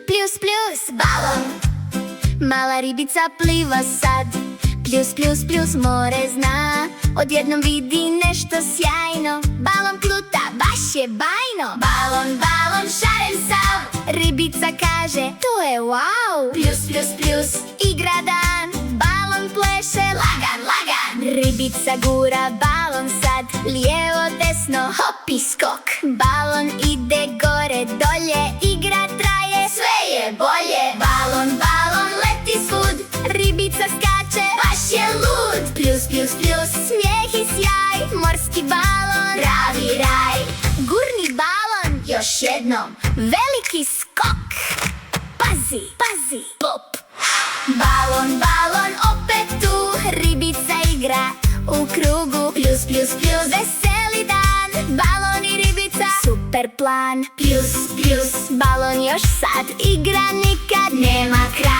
Pljus, pljus, balon. Mala ribica pliva sad. Pljus, pljus, pljus, more zna. Odjednom vidi nešto sjajno. Balon pluta, baš je bajno. Balon, balon, šaren sav. Ribica kaže, to je wow. Pljus, pljus, pljus, igra dan. Balon pleše, lagan, lagan. Ribica gura balon sad. Lijevo, desno, hop i skok. Balon ide gore, dolje. Igra traje, sve je bolje. Balon, balon, leti svud. Ribica skače, baš je lud. Pljus, pljus, pljus, smijeh i sjaj. Morski balon, pravi raj. Gurni balon, još jednom. Veliki skok. Pazi, pazi, pop. Balon, balon, opet tu. Ribica igra u krugu. Pljus, pljus, pljus, veseli dan. Balon i ribica, super plan. Pljus, pljus, balon još sad. Igra nikad nema kraja.